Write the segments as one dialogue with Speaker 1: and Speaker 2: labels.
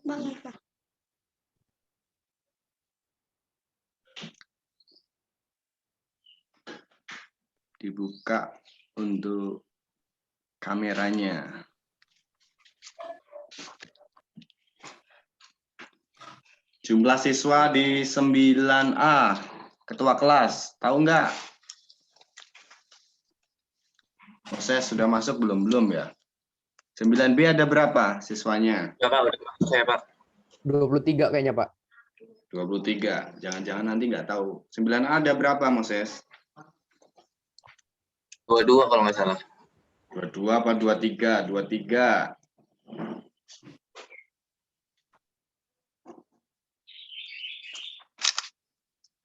Speaker 1: banget, Pak.
Speaker 2: Dibuka untuk kameranya. Jumlah siswa di 9A, ketua kelas, tahu nggak? Proses sudah masuk belum? Belum ya? 9B ada berapa siswanya?
Speaker 3: Ya Pak, udah masuk saya Pak.
Speaker 4: 23 kayaknya Pak.
Speaker 2: 23. Jangan-jangan nanti nggak tahu. 9A ada berapa, Moses?
Speaker 3: 22 kalau nggak salah.
Speaker 2: 22 apa 23? 23.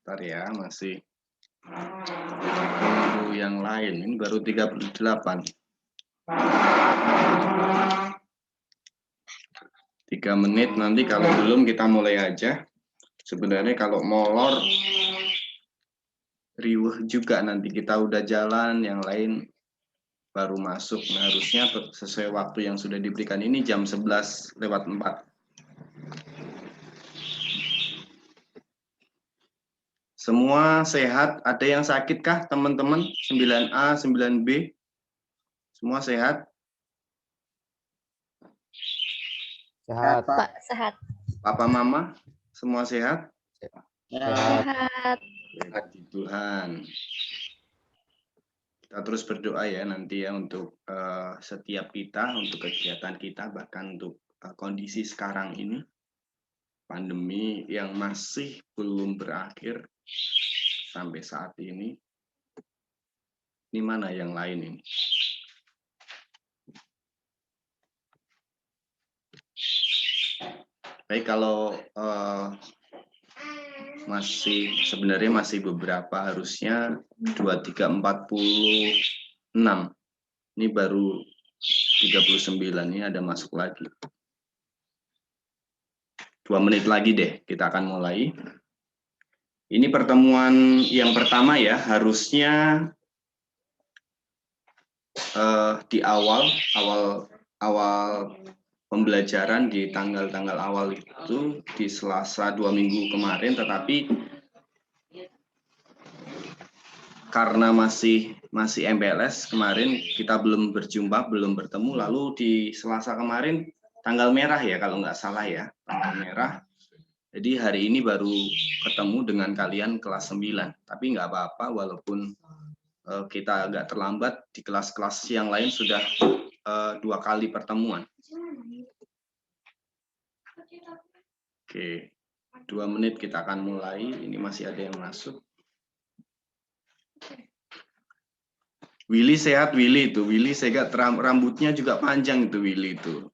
Speaker 2: Bentar ya, masih tunggu yang lain. Ini baru 38. 3 menit, nanti kalau belum kita mulai aja. Sebenarnya kalau molor riuh juga, nanti kita udah jalan, yang lain baru masuk. Nah, harusnya sesuai waktu yang sudah diberikan. Ini jam 11:04. Semua sehat? Ada yang sakit kah teman-teman? 9A, 9B? Semua sehat?
Speaker 4: Sehat.
Speaker 1: Pak, sehat.
Speaker 2: Papa Mama? Semua sehat?
Speaker 1: Sehat.
Speaker 2: Puji Tuhan. Kita terus berdoa ya nanti ya untuk setiap kita, untuk kegiatan kita, bahkan untuk kondisi sekarang ini. Pandemi yang masih belum berakhir sampai saat ini. Ini mana yang lain ini? Baik, kalau sebenarnya masih beberapa, harusnya 23:46. Ini baru 39, ini ada masuk lagi. 2 menit lagi deh, kita akan mulai. Ini pertemuan yang pertama ya, harusnya di awal pembelajaran di tanggal-tanggal awal itu di Selasa 2 minggu kemarin, tetapi karena masih MPLS kemarin kita belum berjumpa, belum bertemu. Lalu di Selasa kemarin tanggal merah ya kalau nggak salah ya, tanggal merah. Jadi hari ini baru ketemu dengan kalian kelas 9. Tapi nggak apa-apa, walaupun kita agak terlambat, di kelas-kelas yang lain sudah 2 kali pertemuan. Oke, 2 menit kita akan mulai. Ini masih ada yang masuk. Willy sehat, Willy itu. Willy sehat, rambutnya juga panjang itu Willy itu.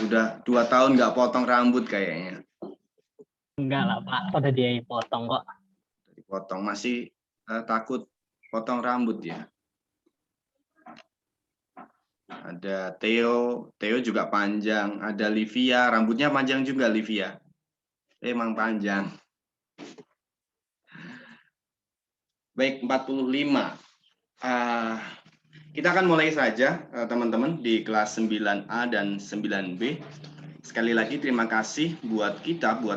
Speaker 2: Udah 2 tahun nggak potong rambut kayaknya.
Speaker 5: Enggak lah Pak, udah dia potong kok.
Speaker 2: Dipotong, masih takut potong rambut ya. Ada Theo juga panjang. Ada Livia, rambutnya panjang juga Livia. Emang panjang. Baik, 45. Kita akan mulai saja teman-teman di kelas 9A dan 9B. Sekali lagi terima kasih buat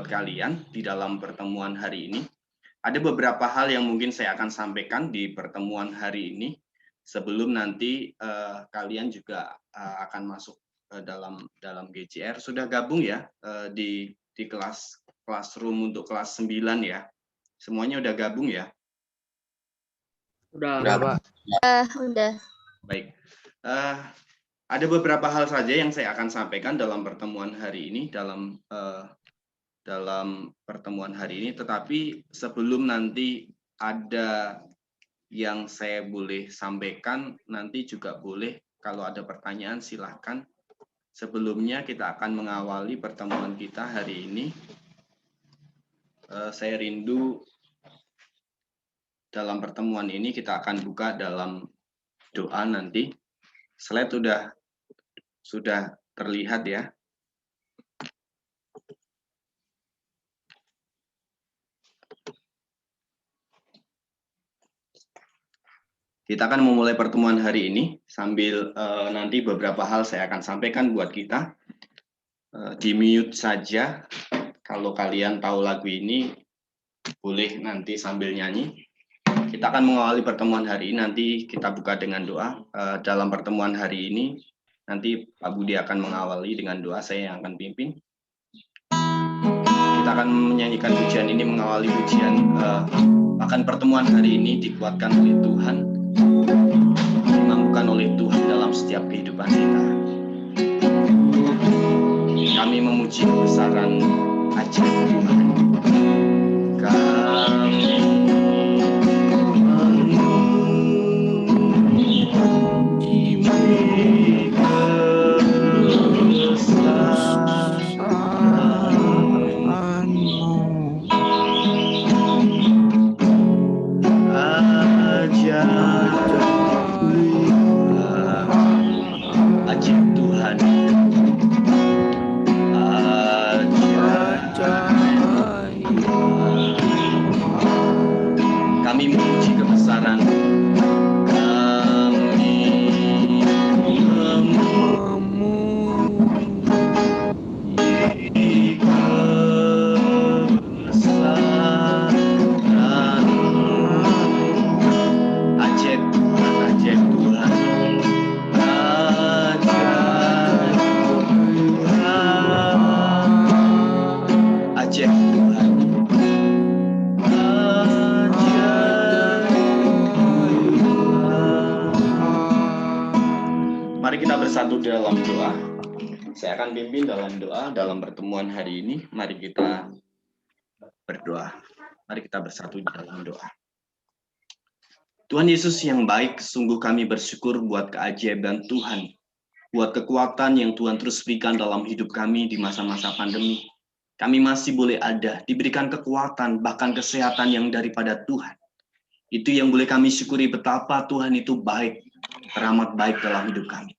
Speaker 2: kalian di dalam pertemuan hari ini. Ada beberapa hal yang mungkin saya akan sampaikan di pertemuan hari ini sebelum nanti kalian juga akan masuk dalam GCR. Sudah gabung ya di classroom untuk kelas 9 ya. Semuanya udah gabung ya?
Speaker 4: Udah Pak.
Speaker 1: Udah.
Speaker 2: Baik. Ada beberapa hal saja yang saya akan sampaikan dalam pertemuan hari ini, dalam pertemuan hari ini, tetapi sebelum nanti ada yang saya boleh sampaikan, nanti juga boleh kalau ada pertanyaan silahkan. Sebelumnya kita akan mengawali pertemuan kita hari ini. Saya rindu dalam pertemuan ini kita akan buka dalam doa nanti. Slide sudah terlihat ya. Kita akan memulai pertemuan hari ini sambil nanti beberapa hal saya akan sampaikan buat kita. di-mute saja. Kalau kalian tahu lagu ini, boleh nanti sambil nyanyi. Kita akan mengawali pertemuan hari ini. Nanti kita buka dengan doa. Dalam pertemuan hari ini, nanti Pak Budi akan mengawali dengan doa. Saya yang akan pimpin. Kita akan menyanyikan pujian ini, mengawali pujian. Bahkan pertemuan hari ini dikuatkan oleh Tuhan, dimampukan oleh Tuhan dalam setiap kehidupan kita. Kami memuji kebesaran ajaib Tuhan. Kami memuji kebesaran-Mu. Ajaib Tuhan. Kami memuji kebesaran. Kami memuji kebesaran. Ajaib Tuhan, ajaib Tuhan. Ajaib Tuhan. Mari kita bersatu dalam doa. Saya akan pimpin dalam doa dalam pertemuan hari ini. Mari kita berdoa. Mari kita bersatu dalam doa. Tuhan Yesus yang baik, sungguh kami bersyukur buat keajaiban Tuhan. Buat kekuatan yang Tuhan terus berikan dalam hidup kami di masa-masa pandemi. Kami masih boleh ada, diberikan kekuatan, bahkan kesehatan yang daripada Tuhan. Itu yang boleh kami syukuri betapa Tuhan itu baik, teramat baik dalam hidup kami.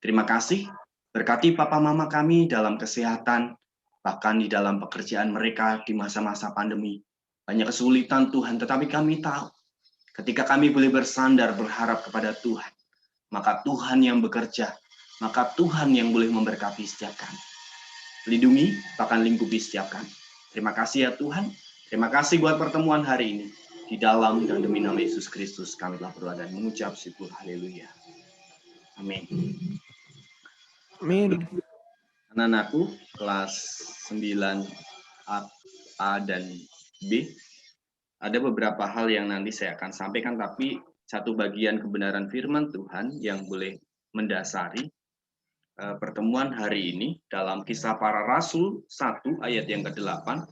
Speaker 2: Terima kasih, berkati papa mama kami dalam kesehatan, bahkan di dalam pekerjaan mereka di masa-masa pandemi. Banyak kesulitan Tuhan, tetapi kami tahu, ketika kami boleh bersandar berharap kepada Tuhan, maka Tuhan yang bekerja, maka Tuhan yang boleh memberkati setiap kami. Lindungi, bahkan lingkupi setiap kami. Terima kasih ya Tuhan. Terima kasih buat pertemuan hari ini. Di dalam dan demi nama Yesus Kristus kami telah berdoa dan mengucap syukur. Haleluya. Amin.
Speaker 6: Amin.
Speaker 2: Anak-anakku, kelas 9 A dan B. Ada beberapa hal yang nanti saya akan sampaikan, tapi satu bagian kebenaran firman Tuhan yang boleh mendasari pertemuan hari ini dalam Kisah Para Rasul 1 ayat yang ke-8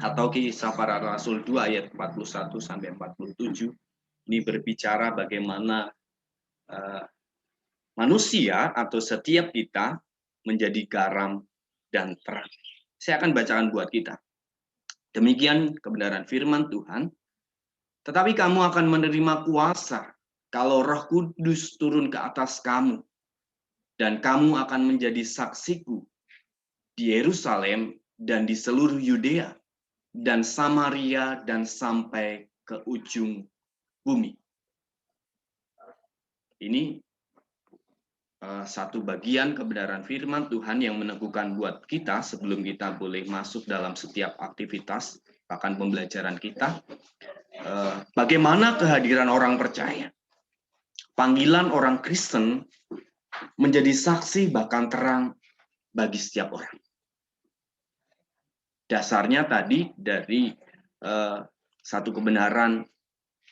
Speaker 2: atau Kisah Para Rasul 2 ayat 41 sampai 47. Ini berbicara bagaimana manusia atau setiap kita menjadi garam dan terang. Saya akan bacakan buat kita. Demikian kebenaran firman Tuhan. Tetapi kamu akan menerima kuasa kalau Roh Kudus turun ke atas kamu. Dan kamu akan menjadi saksiku di Yerusalem dan di seluruh Yudea dan Samaria dan sampai ke ujung bumi. Ini satu bagian kebenaran firman Tuhan yang meneguhkan buat kita sebelum kita boleh masuk dalam setiap aktivitas, bahkan pembelajaran kita. Bagaimana kehadiran orang percaya, panggilan orang Kristen menjadi saksi bahkan terang bagi setiap orang. Dasarnya tadi dari satu kebenaran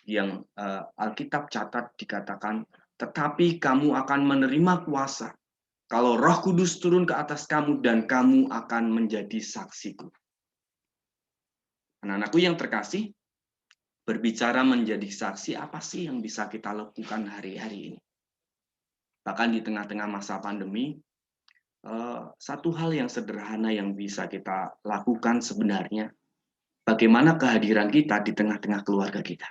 Speaker 2: yang Alkitab catat dikatakan, tetapi kamu akan menerima kuasa kalau Roh Kudus turun ke atas kamu dan kamu akan menjadi saksiku. Anak-anakku yang terkasih, berbicara menjadi saksi, apa sih yang bisa kita lakukan hari-hari ini? Bahkan di tengah-tengah masa pandemi, satu hal yang sederhana yang bisa kita lakukan sebenarnya, bagaimana kehadiran kita di tengah-tengah keluarga kita.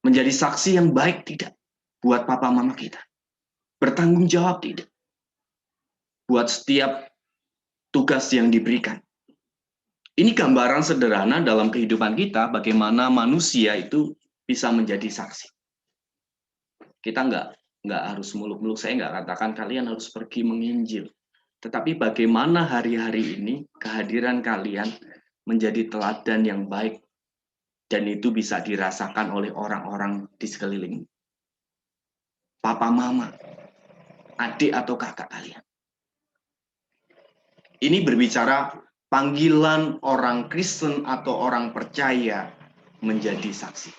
Speaker 2: Menjadi saksi yang baik tidak? Buat papa mama kita. Bertanggung jawab tidak? Buat setiap tugas yang diberikan. Ini gambaran sederhana dalam kehidupan kita, bagaimana manusia itu bisa menjadi saksi. Kita nggak harus muluk-muluk, saya nggak katakan kalian harus pergi menginjil. Tetapi bagaimana hari-hari ini kehadiran kalian menjadi teladan yang baik, dan itu bisa dirasakan oleh orang-orang di sekeliling. Papa, mama, adik atau kakak kalian. Ini berbicara panggilan orang Kristen atau orang percaya menjadi saksi.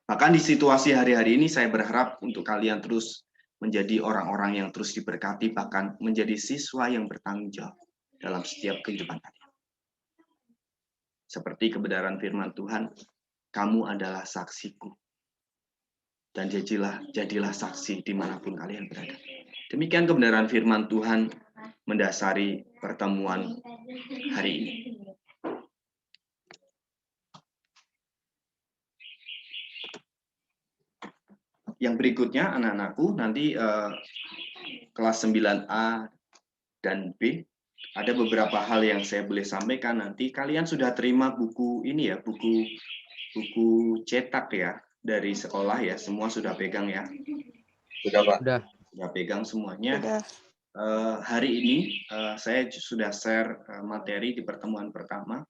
Speaker 2: Bahkan di situasi hari-hari ini saya berharap untuk kalian terus menjadi orang-orang yang terus diberkati, bahkan menjadi siswa yang bertanggung jawab dalam setiap kehidupan kalian. Seperti kebenaran firman Tuhan, kamu adalah saksiku. Dan jadilah saksi dimanapun kalian berada. Demikian kebenaran firman Tuhan mendasari pertemuan hari ini. Yang berikutnya anak-anakku nanti kelas 9A dan B ada beberapa hal yang saya boleh sampaikan nanti. Kalian sudah terima buku ini ya, buku cetak ya dari sekolah ya, semua sudah pegang ya.
Speaker 3: Sudah, Pak.
Speaker 2: Sudah pegang semuanya.
Speaker 1: Sudah.
Speaker 2: Hari ini saya sudah share materi di pertemuan pertama.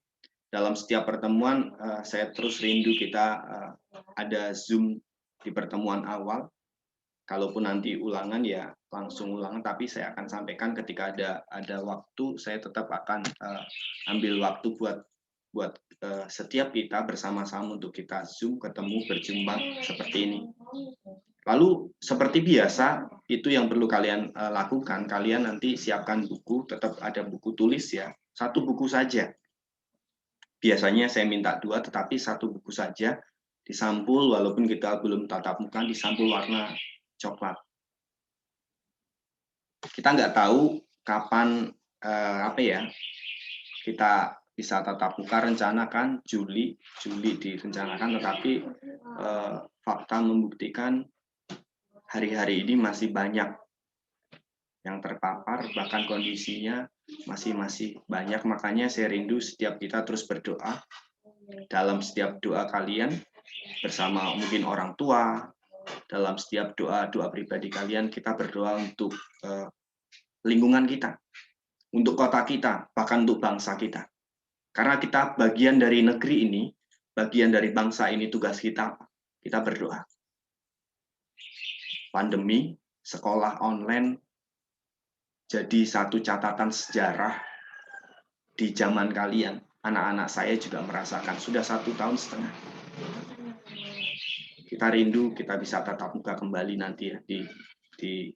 Speaker 2: Dalam setiap pertemuan saya terus rindu kita ada Zoom di pertemuan awal. Kalaupun nanti ulangan ya langsung ulangan, tapi saya akan sampaikan ketika ada waktu, saya tetap akan ambil waktu buat setiap kita bersama-sama untuk kita Zoom, ketemu, berjumpa seperti ini. Lalu seperti biasa, itu yang perlu kalian lakukan. Kalian nanti siapkan buku, tetap ada buku tulis ya. 1 buku saja. Biasanya saya minta 2, tetapi 1 buku saja. Disampul, walaupun kita belum tatap muka, disampul warna coklat. Kita nggak tahu kapan kita bisa tatap muka, rencanakan Juli direncanakan, tetapi fakta membuktikan hari-hari ini masih banyak yang terpapar, bahkan kondisinya masih banyak. Makanya saya rindu setiap kita terus berdoa. Dalam setiap doa kalian bersama mungkin orang tua, dalam setiap doa pribadi kalian, kita berdoa untuk lingkungan kita, untuk kota kita, bahkan untuk bangsa kita. Karena kita bagian dari negeri ini, bagian dari bangsa ini, tugas kita berdoa. Pandemi, sekolah online, jadi satu catatan sejarah di zaman kalian. Anak-anak saya juga merasakan, sudah 1,5 tahun. Kita rindu kita bisa tatap muka kembali nanti ya di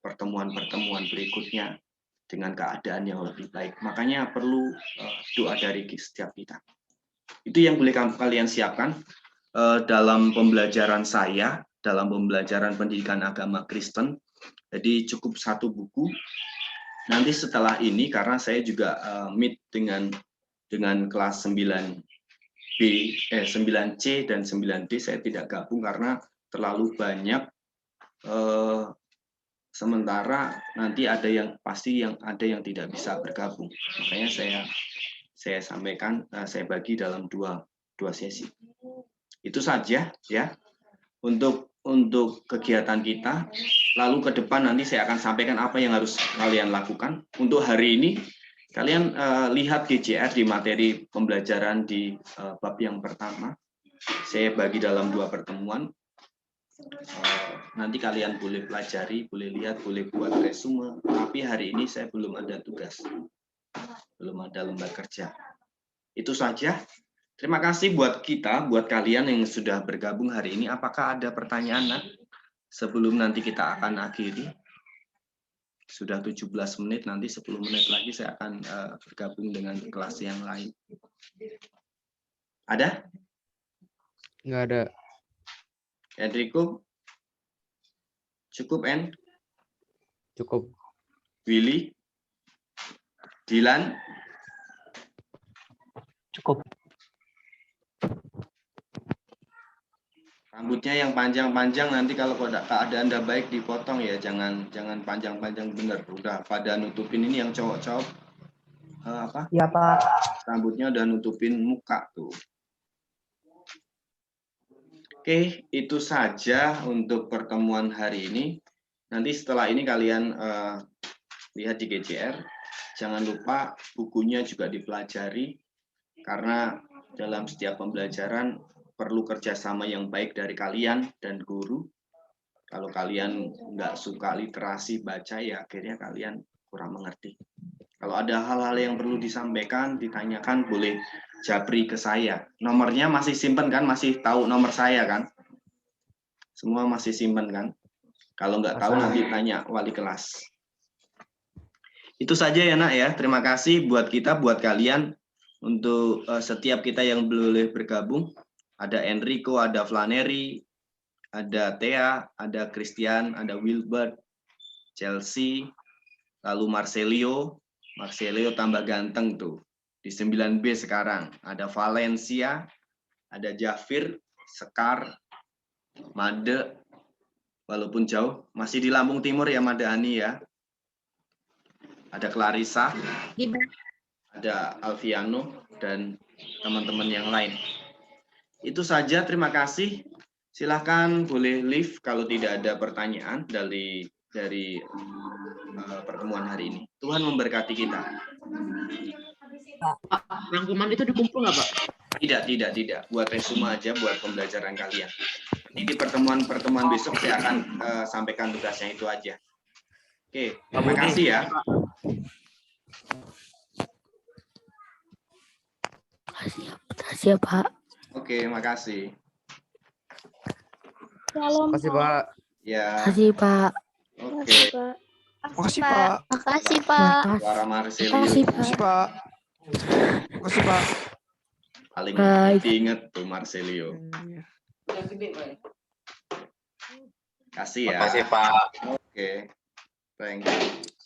Speaker 2: pertemuan-pertemuan berikutnya dengan keadaan yang lebih baik. Makanya perlu doa dari setiap kita. Itu yang boleh kalian siapkan dalam pembelajaran saya, dalam pembelajaran pendidikan agama Kristen. Jadi cukup 1 buku. Nanti setelah ini, karena saya juga meet dengan kelas 9C dan 9D, saya tidak gabung karena terlalu banyak. Sementara nanti ada yang tidak bisa bergabung. Makanya saya sampaikan, saya bagi dalam dua sesi. Itu saja ya untuk kegiatan kita. Lalu ke depan nanti saya akan sampaikan apa yang harus kalian lakukan. Untuk hari ini kalian lihat GJR di materi pembelajaran di bab yang pertama. Saya bagi dalam 2 pertemuan. Nanti kalian boleh pelajari, boleh lihat, boleh buat resume. Tapi hari ini saya belum ada tugas, belum ada lembar kerja. Itu saja. Terima kasih buat kalian yang sudah bergabung hari ini. Apakah ada pertanyaan sebelum nanti kita akan akhiri? Sudah 17 menit, nanti 10 menit lagi saya akan bergabung dengan kelas yang lain. Ada?
Speaker 4: Nggak ada.
Speaker 2: Enrico? Cukup, En?
Speaker 4: Cukup.
Speaker 2: Willy? Dilan?
Speaker 5: Cukup.
Speaker 2: Rambutnya yang panjang-panjang, nanti kalau keadaan Anda baik dipotong ya, jangan panjang-panjang bener. Udah pada nutupin ini yang cowok-cowok
Speaker 6: Iya, Pak.
Speaker 2: rambutnya udah nutupin muka tuh. Oke, itu saja untuk pertemuan hari ini. Nanti setelah ini kalian lihat di GCR. Jangan lupa bukunya juga dipelajari, karena dalam setiap pembelajaran perlu kerjasama yang baik dari kalian dan guru. Kalau kalian nggak suka literasi baca, ya akhirnya kalian kurang mengerti. Kalau ada hal-hal yang perlu disampaikan, ditanyakan, boleh japri ke saya. Nomornya masih simpen kan? Masih tahu nomor saya kan? Semua masih simpen kan? Kalau nggak tahu nanti tanya wali kelas. Itu saja ya nak ya. Terima kasih buat kita, buat kalian. Untuk setiap kita yang boleh bergabung. Ada Enrico, ada Flannery, ada Thea, ada Christian, ada Wilbert, Chelsea, lalu Marcelio. Marcelio tambah ganteng tuh. Di 9B sekarang. Ada Valencia, ada Jafir, Sekar, Made, walaupun jauh. Masih di Lampung Timur ya Made Ani ya. Ada Clarissa, ada Alfiano, dan teman-teman yang lain. Itu saja, terima kasih. Silahkan boleh leave kalau tidak ada pertanyaan dari pertemuan hari ini. Tuhan memberkati kita.
Speaker 7: Pak, rangkuman itu dikumpul nggak, Pak?
Speaker 2: Tidak. Buat resume aja buat pembelajaran kalian. Ini di pertemuan besok saya akan sampaikan tugasnya itu aja. Oke, terima kasih ya.
Speaker 8: Makasih ya, Pak.
Speaker 2: Oke, makasih.
Speaker 1: Shalom,
Speaker 4: Makasih, Pak.
Speaker 2: Ya,
Speaker 8: Makasih, Pak.
Speaker 2: oke.
Speaker 1: Makasih, Pak. Makasih, Pak.
Speaker 2: Suara Marcelio
Speaker 8: Makasih, Pak.
Speaker 9: Pak. Makasih, Pak.
Speaker 2: paling
Speaker 8: Baik.
Speaker 2: diinget tuh Marcelio. Kasih ya.
Speaker 3: Makasih Pak.
Speaker 2: Oke, thank you.